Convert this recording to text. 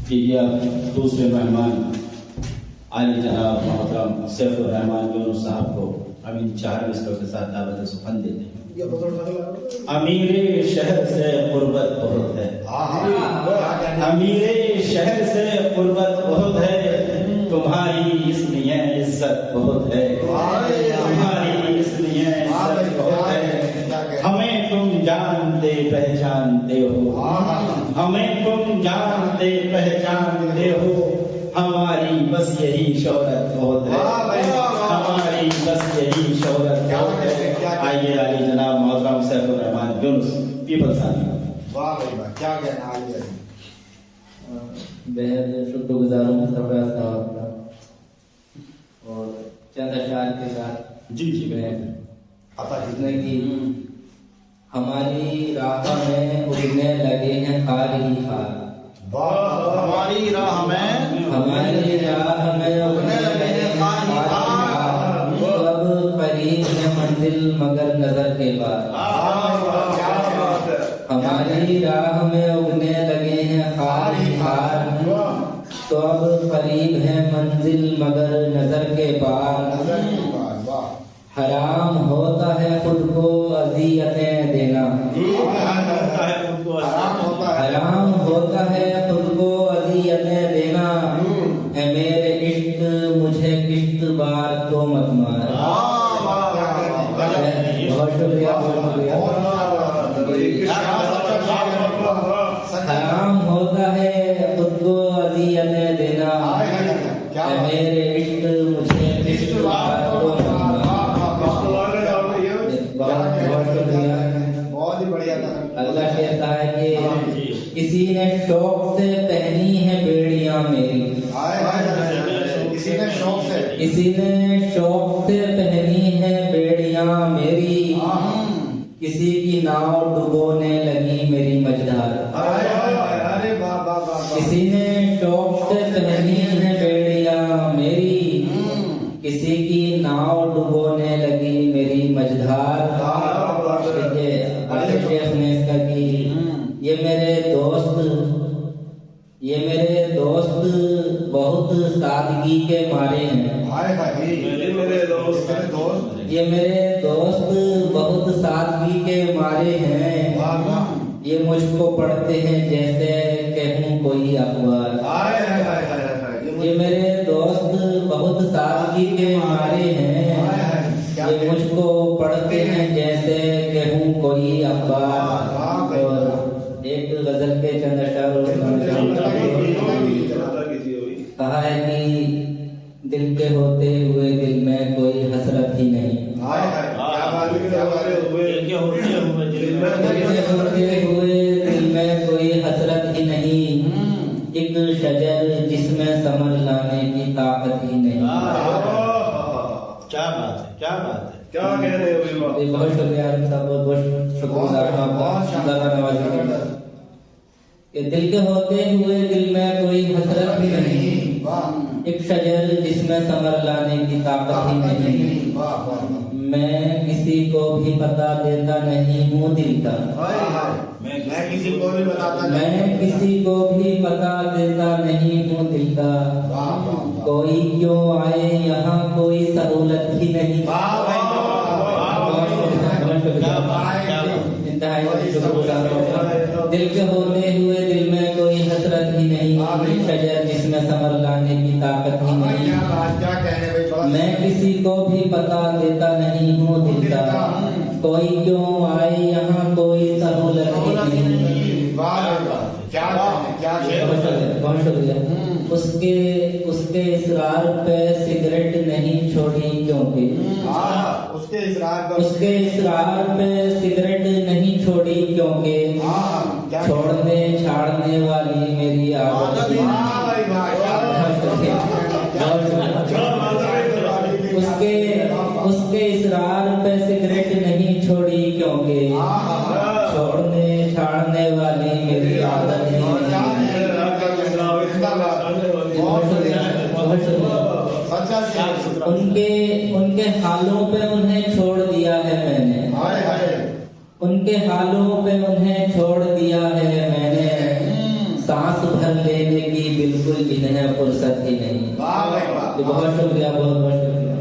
कि यह दूसरे मेहमान आली जनाब मोहतरम सैफुर रहमान यूनुस साहब को अमीन 4 मिसरों के साथ दावत सुखन देते हैं। अमीरे शहर से कुर्बत बहुत है, अमीरे शहर से कुर्बत बहुत है, तुम्हारी इसलिए इज्जत बहुत है, तुम्हारी इसलिए इज्जत बहुत है। हमें तुम जानते पहचानते हो, हमें तुम जानते पहचानते हो, हमारी बस यही शोहरत बहुत है, हमारी बस यही शोहरत बहुत है। आइए आली जनाब मोहतरम सैफुर रहमान यूनुस पीपल्स आर्मी। वाह भाई वाह, क्या कहना आली भाई। बेहद शुक्रगुजार हूँ सरफराज साहब का और चंद अशार के साथ जी जी मैं आता जिसने की हमारी राह में उड़ने लगे हैं खार ही खार, हमारी राह में हमारी राह में उड़ने लगे हैं खार ही खार, अब करीब है मंजिल मगर नजर के बाद। हमारी राह में उड़ने लगे हैं खार ही खार, तो अब करीब है मंजिल मगर नजर के पार। हराम होता है खुद को अज़ियतें देना, हराम होता है खुद को अज़ियतें देना, है मेरे इश्क मुझे किश्त बार तो मत मार। बहुत शुक्रिया, बहुत शुक्रिया। हराम होता है खुद को अज़ियतें देना, है मेरे इश्क मुझे किश्त बार तो मत मार। बहुत ही बढ़िया था। अल्लाह कहता है कि किसी ने शौक से पहनी है बेड़ियां मेरी, किसी ने शौक से, किसी ने शौक से पहनी है बेड़ियां मेरी, किसी की नाव डुबोने लगी मेरी मझधार। अरे वाह वाह वाह, किसी ने शौक से पहनी है बेड़ियां मेरी, किसी की नाव डुबोने लगी मेरी मझधार। शेख ने इसका कि ये मेरे दोस्त बहुत सादगी के मारे हैं, ये मेरे दोस्त बहुत सादगी के मारे हैं, ये मुझको पढ़ते हैं जैसे कहूँ कोई अखबार। ये मेरे दोस्त बहुत सादगी के मारे हैं, ये मुझको पढ़ते हैं जैसे कहूँ कोई अखबार। और एक गजल के चंद अशआर कहा है कि दिल के होते हुए दिल में कोई हसरत ही नहीं, दिल के होते हुए दिल में कोई हसरत ही नहीं, एक शजर जिसमें समर लाने की ताकत ही नहीं। क्या बात है, क्या बात है, क्या कह रहे हो। बहुत शुक्रिया साहब, बहुत शुक्रगुजार हूं आपका ज़्यादा नवाजी के लिए। ये दिल के होते हुए दिल में कोई हसरत ही नहीं, एक शजर जिसमें समर लाने की ताकत ही नहीं, मैं किसी को भी पता देता नहीं हूँ दिल का, मैं किसी को भी बताता नहीं, मैं किसी को भी पता देता नहीं हूँ दिल का, कोई क्यों आए यहाँ कोई सहूलत ही नहीं। दिल के होते हुए दिल में कोई हसरत ही नहीं, शजर जिसमें समर लाने की ताकत ही नहीं, मैं किसी को भी पता देता नहीं हूँ दिल का, कोई क्यों आए यहाँ कोई सहूलत ही नहीं। बहुत शुक्रिया। उसके इसरार पे सिगरेट नहीं छोड़ी क्योंकि, उसके इसरार पे सिगरेट नहीं छोड़ी क्योंकि, छोड़ने छाड़ने वाली मेरी आदत ही नहीं। उसके इसरार पे सिगरेट नहीं छोड़ी क्योंकि, छोड़ने छाड़ने वाली मेरी आदत ही नहीं। उनके हालों पे उन्हें छोड़ दिया है मैंने, उनके हालों पे उन्हें छोड़ दिया है मैंने, सांस भर लेने की बिल्कुल इन्हें फुर्सत ही नहीं। वाह भाई वाह। तो बहुत शुक्रिया, बहुत बहुत शुक्रिया।